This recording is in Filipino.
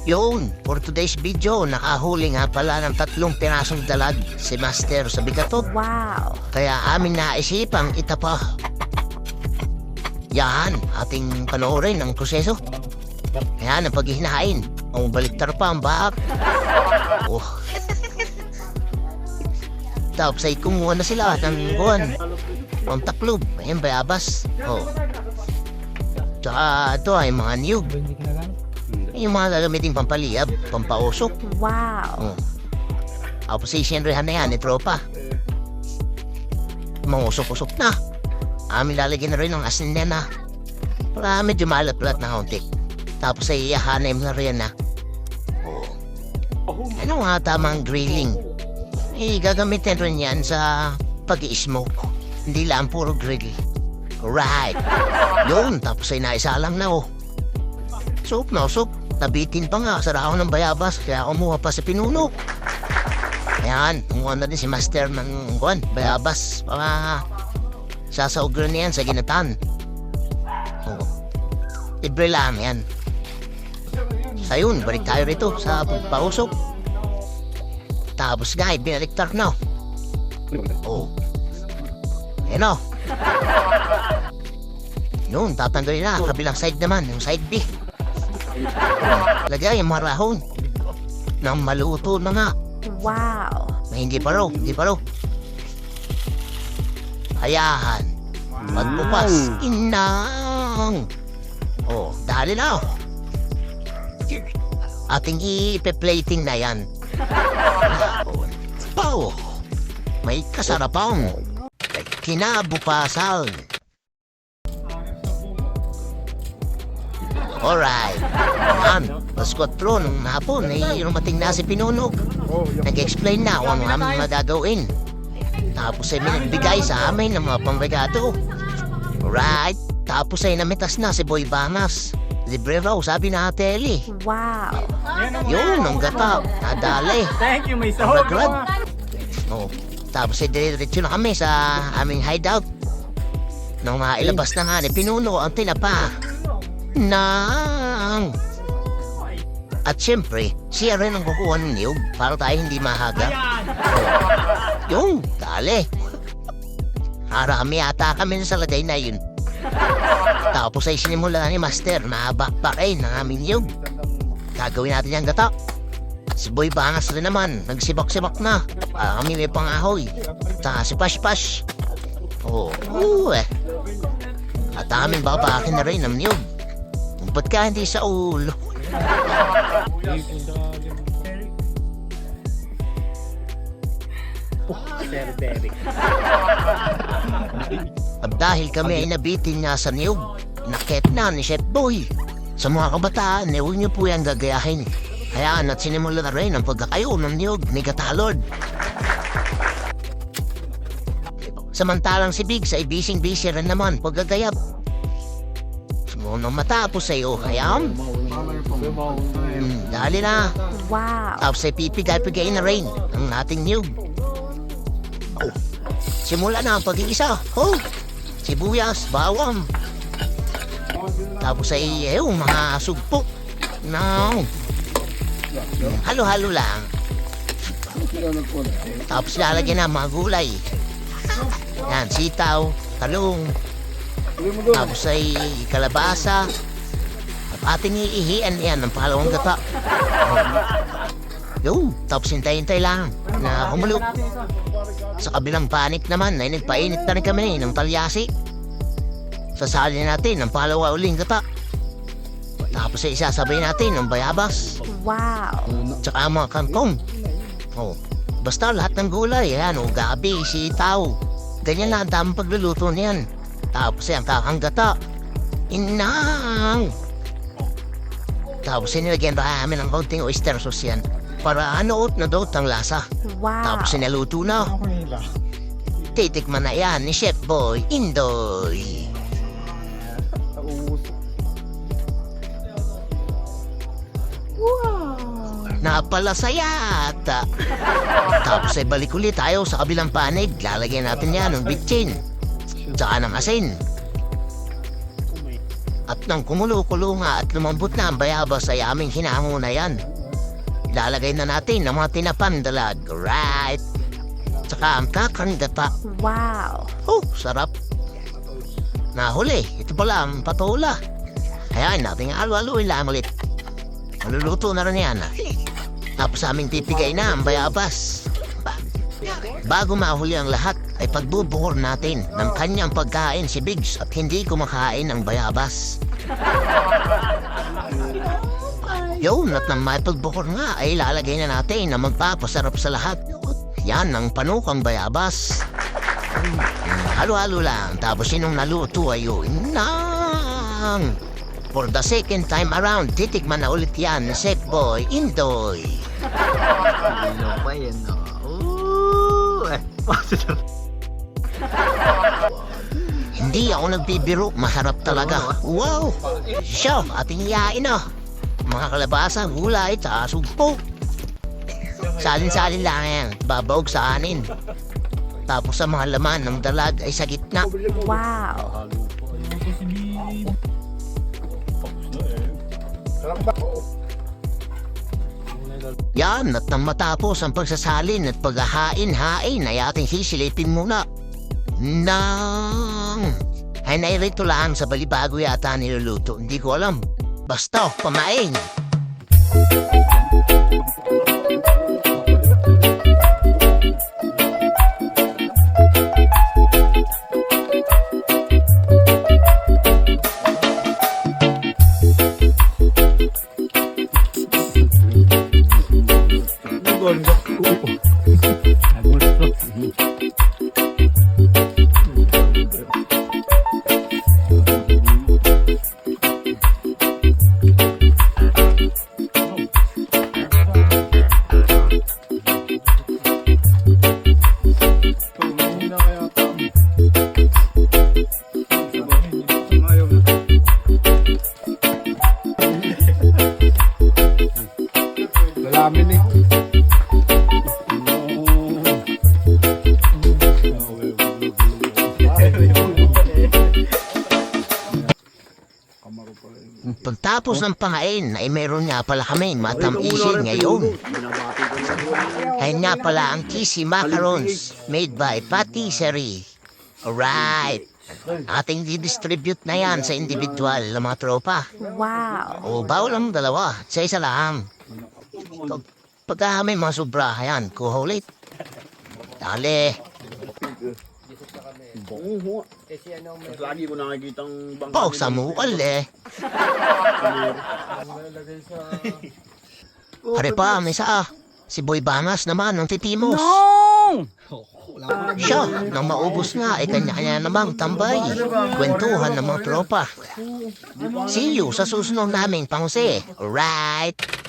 Yun, for today's video, nakahuli nga pala ng 3 pirasong dalag si Master sa bigatot. Wow! Kaya amin naisipang itapa. Yan, ating panoorin ang proseso. Yan, ang paghihinain. Ang baliktar pa ang bahak. Oh. Tapos ay kumuha na sila ng buwan. Ang taklob, ayun bayabas. Oh. Tsaka ito ay mga niyog. Yung mga gagamitin pampaliyab, pampausok. Wow! Oh. Tapos isinrehan na yan, ni tropa. Mga usok-usok na. Amin lalagyan na rin ng asin na. Para medyo malat-lat na kaunti. Tapos ay iyahanin na rin na. Oh. Ano nga tamang grilling? Gagamitin rin yan sa pag-i-smoke. Hindi lang puro grill. Right. Yun, tapos ay naisalang na oh. Soup na soup. Tabitin pa nga sa raon ng bayabas, kaya kumuha pa sa pinuno. Ayan, kumuha na din si Master ng bayabas. Para sasaugran niyan sa ginatan. Oh. Libre lang yan. Sa yun, balik tayo rito sa pagpausok. Tapos nga, binaliktar na. Oh. Ayan o. Yun, tatanggalin na. Kabilang side naman, yung side B. Lagay yung marahon. Nang maluto na nga. Wow! Hindi pa raw. Hayahan. Magpupas. Inang. Oh, dali na. Ating ipe-plating na yan. Pow! May kasarapan. Kinabukasan. Alright. Yan. Mas 4 nung hapon ay rumating na si Pinunog. Nag-explain na kung ano namin magagawin. Tapos ay bigay sa amin ng mga pamregado. Alright. Tapos ay namitas na si Boy Banas. Libre raw, sabi na Ate Ellie. Wow! Yun, ang gata. Nadali. Thank you, may sahod ko. Oh. Tapos ay diretso na kami sa aming hideout. Nung mailabas na nga ni Pinuno ang tinapa. Nang! At siyempre, siya rin ang kukuha ng niyog para tayo hindi mahaga. Yung, dali. Harami ata kami sa lagay na yun. Tapos ay sinimula ni Master na bakbakin ng aming niyog. Gagawin natin yung gata. Si Boy Bangas rin naman, nagsibak-sibak na. Para kami may pangahoy. Saka si Pash-Pash. Oh, eh. At aming babakin na rin ng niyog. Ba't ka hindi sa ulo? Sir Derek. At dahil kami ay nabitin nga sa niyog, nakit na ni Chef Boy. Sa mga kabataan, huwag niyo po yan gagayahin. Hayaan at sinimula na rin ang pagkakayo ng niyog ni Gatalord. Samantalang si Biggs ay bising-busy rin naman paggagayap. Nung matapos ay hayam. Dali na. Wow! Tapos ay pipigay-pigay na rin ang ating niyog. Oh. Simula na ang pag-iisa. Oh. Sibuyas, bawang. Tapos ay mga sugpo. No. Halo-halo lang. Tapos lalagyan na mga gulay. Yan, sitaw, talong. Tapos ay kalabasa. At ating iihian yan ng pangalawang gata. Yun, tapos hintay-hintay lang na humulog. Sa kabilang panik naman ay nagpainit na rin kami ng talyasi. Sasali natin ang pangalawa uling gata. Tapos ay isasabay natin ng bayabas. Wow! Tsaka mga kangkong. Oh, basta lahat ng gulay. Yan, gabi, sitaw. Ganyan lang ang tamang pagluluto niyan. Tapos ay ang kakanggata. Inang! Tapos sinilagyan pa namin ng kaunting oyster sauce yan. Para anoot na doot ang lasa. Wow! Tapos sinaluto na. Titikman na yan ni Chef Boy Indoy. Wow! Napalasaya ata. Tapos ay balik ulit tayo sa kabilang panig. Lalagyan natin yan ng bitchin. Tsaka ng asin. At nang kumulo-kulo nga at lumambot na ang bayabas ay aming hinango na yan. Lalagay na natin ang mga tinapandalag. Right. Tsaka ang kakandata. Wow. Oh, sarap. Nahuli. Ito pala ang patola. Ayan, nating alo-aloy lang ulit. Maluluto na rin yan. Tapos aming pipigay na ang bayabas. Bago mahuli ang lahat, ay pagbubuhor natin ng kanyang pagkain si Biggs at hindi kumakain ng bayabas. Yun, at nang may pagbuhor nga ay ilalagay na natin na magpapasarap sa lahat. Yan ang panukang bayabas. Halo-halo lang, tapos sinong naluto ay yun nang. For the second time around, titikman na ulit yan na Chef Boy Indoy. Ano pa yan, no? Ooh! Hindi ako nagbibiro, masarap talaga. Wow! Siya, ating iyain na. Mga kalabasa, gulay, tsaka sugpo. Salin-salin lang yan, babawag sa anin. Tapos sa mga laman ng dalag ay sa gitna. Wow. Yan, at nang matapos ang pagsasalin at paghahain-hain ay ating sisilipin muna. Ay nairito lang sa balibago yata niluluto. Hindi ko alam. Basta, pamain. Dalamin eh. Pagtapos ng pangain ay meron nga pala kaming matamisin ngayon. Ay nga pala ang cheesy macarons made by Patisserie. Alright. Ating didistribute na yan sa individual na mga tropa. Wow. O bawal ang dalawa, sa isa lang. Pagka may mga sobra, ayan, kuha ulit. Dali. Lagi ko nakikitang bangka. Pao sa mukal eh. Pare pa, may isa. Si Boy Bangas naman ng Titimos. Siya, nang maubos nga ay kanya-kanya namang tambay. Kwentuhan ng mga tropa. See you sa susunod naming pangse. Alright.